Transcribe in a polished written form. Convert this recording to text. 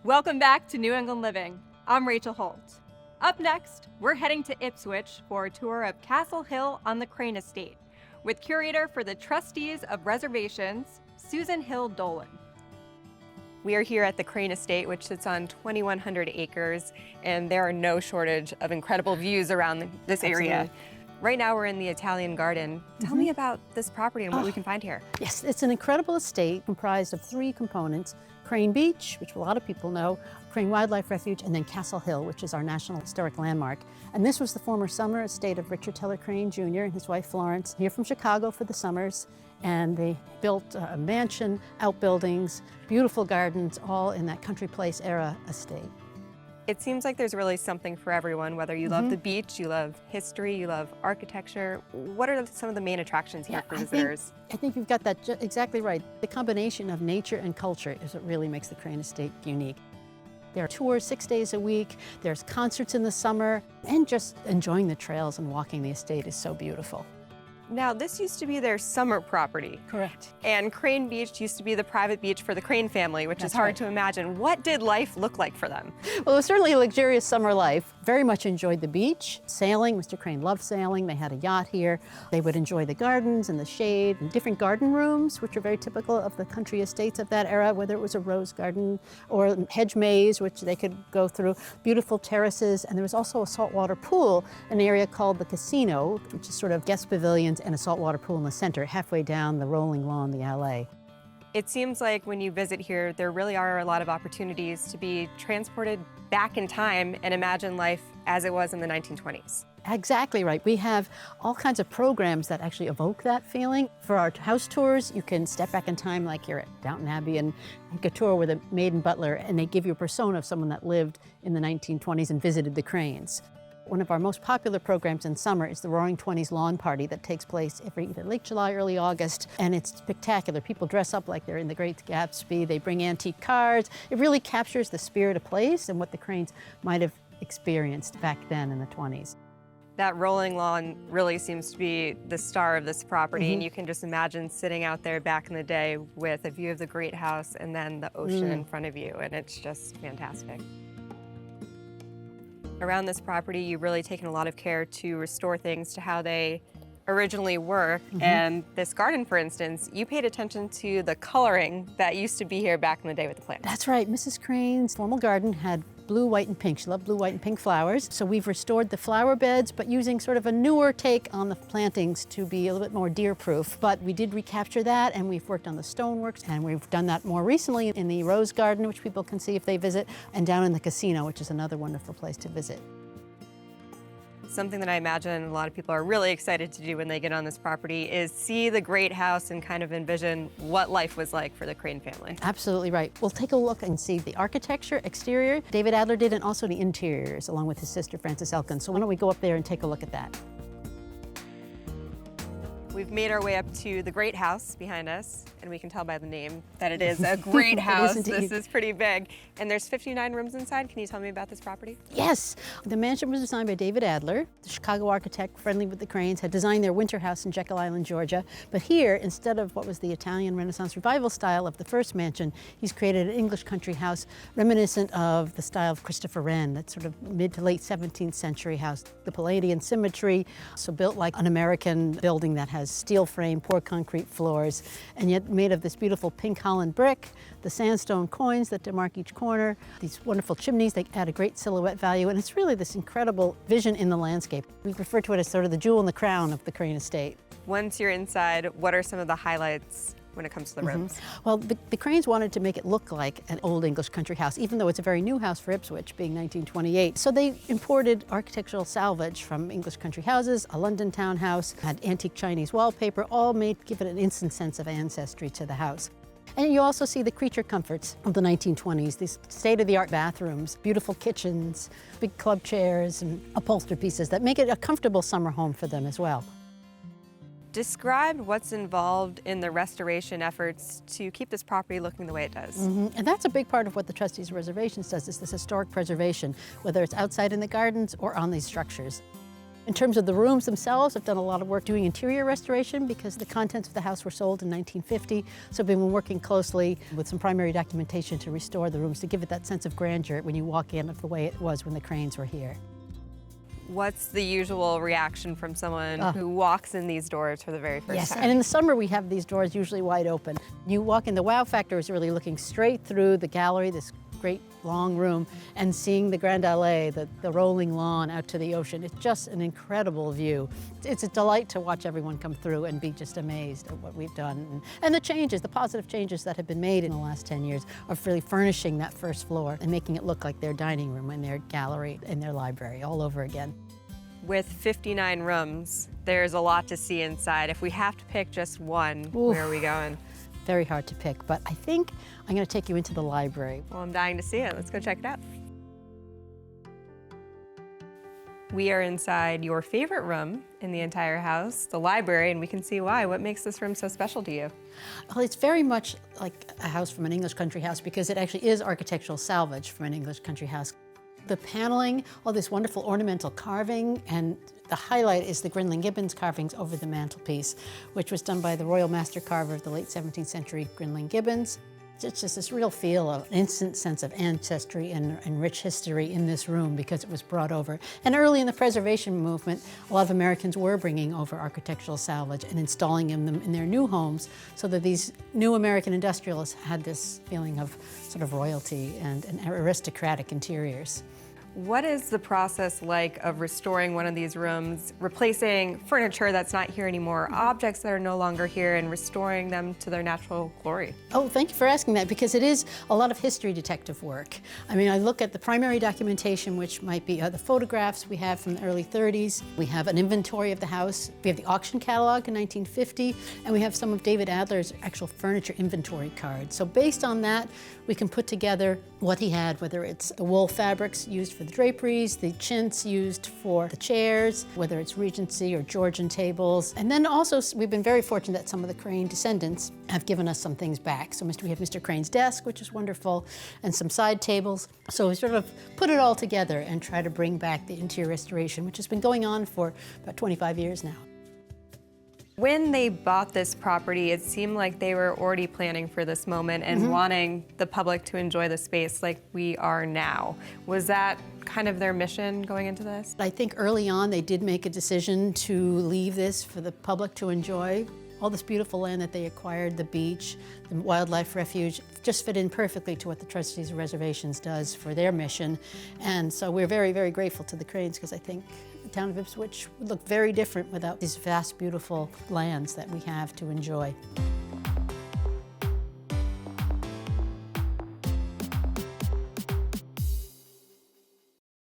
Welcome back to New England Living. I'm Rachel Holt. Up next, we're heading to Ipswich for a tour of Castle Hill on the Crane Estate with curator for the Trustees of Reservations, Susan Hill Dolan. We are here at the Crane Estate, which sits on 2,100 acres, and there are no shortage of incredible views around this area. Absolutely. Right now we're in the Italian garden. Tell me about this property and what we can find here. Yes, it's an incredible estate comprised of 3 components: Crane Beach, which a lot of people know, Crane Wildlife Refuge, and then Castle Hill, which is our National Historic Landmark. And this was the former summer estate of Richard Teller Crane Jr. and his wife Florence, here from Chicago for the summers. And they built a mansion, outbuildings, beautiful gardens, all in that country place era estate. It seems like there's really something for everyone, whether you love the beach, you love history, you love architecture. What are some of the main attractions here for visitors? I think you've got that exactly right. The combination of nature and culture is what really makes the Crane Estate unique. There are tours 6 days a week, there's concerts in the summer, and just enjoying the trails and walking the estate is so beautiful. Now, this used to be their summer property. Correct. And Crane Beach used to be the private beach for the Crane family, which is hard to imagine. What did life look like for them? Well, it was certainly a luxurious summer life. Very much enjoyed the beach, sailing. Mr. Crane loved sailing. They had a yacht here. They would enjoy the gardens and the shade and different garden rooms, which are very typical of the country estates of that era, whether it was a rose garden or a hedge maze, which they could go through, beautiful terraces. And there was also a saltwater pool, an area called the Casino, which is sort of guest pavilions and a saltwater pool in the center, halfway down the rolling lawn, the alley. It seems like when you visit here, there really are a lot of opportunities to be transported back in time and imagine life as it was in the 1920s. Exactly right. We have all kinds of programs that actually evoke that feeling. For our house tours, you can step back in time like you're at Downton Abbey and take a tour with a maid and butler, and they give you a persona of someone that lived in the 1920s and visited the Cranes. One of our most popular programs in summer is the Roaring Twenties Lawn Party that takes place every either late July, early August, and it's spectacular. People dress up like they're in the Great Gatsby. They bring antique cars. It really captures the spirit of place and what the Cranes might have experienced back then in the 20s. That rolling lawn really seems to be the star of this property, and you can just imagine sitting out there back in the day with a view of the great house and then the ocean in front of you, and it's just fantastic. Around this property, you've really taken a lot of care to restore things to how they originally were. And this garden, for instance, you paid attention to the coloring that used to be here back in the day with the plants. That's right. Mrs. Crane's formal garden had blue, white, and pink. She loved blue, white, and pink flowers. So we've restored the flower beds, but using sort of a newer take on the plantings to be a little bit more deer-proof. But we did recapture that, and we've worked on the stoneworks, and we've done that more recently in the rose garden, which people can see if they visit, and down in the casino, which is another wonderful place to visit. Something that I imagine a lot of people are really excited to do when they get on this property is see the great house and kind of envision what life was like for the Crane family. Absolutely right. We'll take a look and see the architecture, exterior. David Adler did, and also the interiors, along with his sister, Frances Elkins. So why don't we go up there and take a look at that? We've made our way up to the great house behind us, and we can tell by the name that it is a great house. This is pretty big. And there's 59 rooms inside. Can you tell me about this property? Yes. The mansion was designed by David Adler, the Chicago architect friendly with the Cranes, had designed their winter house in Jekyll Island, Georgia. But here, instead of what was the Italian Renaissance Revival style of the first mansion, he's created an English country house reminiscent of the style of Christopher Wren, that sort of mid to late 17th century house. The Palladian symmetry, so built like an American building that has steel frame, poured concrete floors, and yet made of this beautiful pink Holland brick, the sandstone coins that demark each corner, these wonderful chimneys, they add a great silhouette value, and it's really this incredible vision in the landscape. We refer to it as sort of the jewel in the crown of the Crane Estate. Once you're inside, what are some of the highlights when it comes to the rooms? Well, the Cranes wanted to make it look like an old English country house, even though it's a very new house for Ipswich, being 1928. So they imported architectural salvage from English country houses, a London townhouse, had antique Chinese wallpaper, all made to give it an instant sense of ancestry to the house. And you also see the creature comforts of the 1920s, these state-of-the-art bathrooms, beautiful kitchens, big club chairs, and upholstered pieces that make it a comfortable summer home for them as well. Describe what's involved in the restoration efforts to keep this property looking the way it does. And that's a big part of what the Trustees of Reservations does, is this historic preservation, whether it's outside in the gardens or on these structures. In terms of the rooms themselves, I've done a lot of work doing interior restoration because the contents of the house were sold in 1950. So I've been working closely with some primary documentation to restore the rooms to give it that sense of grandeur when you walk in of the way it was when the Cranes were here. What's the usual reaction from someone who walks in these doors for the very first time? And in the summer we have these doors usually wide open. You walk in, the wow factor is really looking straight through the gallery, this great long room, and seeing the Grand Allée, the rolling lawn out to the ocean. It's just an incredible view. It's a delight to watch everyone come through and be just amazed at what we've done. And the changes, the positive changes that have been made in the last 10 years are really furnishing that first floor and making it look like their dining room and their gallery and their library all over again. With 59 rooms, there's a lot to see inside. If we have to pick just one, where are we going? Very hard to pick, but I think I'm going to take you into the library. Well, I'm dying to see it. Let's go check it out. We are inside your favorite room in the entire house, the library, and we can see why. What makes this room so special to you? Well, it's very much like a house from an English country house because it actually is architectural salvage from an English country house. The paneling, all this wonderful ornamental carving, and the highlight is the Grinling Gibbons carvings over the mantelpiece, which was done by the royal master carver of the late 17th century, Grinling Gibbons. It's just this real feel of an instant sense of ancestry and rich history in this room because it was brought over. And early in the preservation movement, a lot of Americans were bringing over architectural salvage and installing them in their new homes so that these new American industrialists had this feeling of sort of royalty and aristocratic interiors. What is the process like of restoring one of these rooms, replacing furniture that's not here anymore, objects that are no longer here, and restoring them to their natural glory? Oh, thank you for asking that, because it is a lot of history detective work. I mean, I look at the primary documentation, which might be the photographs we have from the early 30s. We have an inventory of the house. We have the auction catalog in 1950, and we have some of David Adler's actual furniture inventory cards. So based on that, we can put together what he had, whether it's the wool fabrics used for the draperies, the chintz used for the chairs, whether it's Regency or Georgian tables. And then also, we've been very fortunate that some of the Crane descendants have given us some things back. So we have Mr. Crane's desk, which is wonderful, and some side tables. So we sort of put it all together and try to bring back the interior restoration, which has been going on for about 25 years now. When they bought this property, it seemed like they were already planning for this moment and wanting the public to enjoy the space like we are now. Was that kind of their mission going into this? I think early on they did make a decision to leave this for the public to enjoy. All this beautiful land that they acquired, the beach, the wildlife refuge, just fit in perfectly to what the Trustees of Reservations does for their mission. And so we're very, very grateful to the Cranes, because I think the town of Ipswich would look very different without these vast, beautiful lands that we have to enjoy.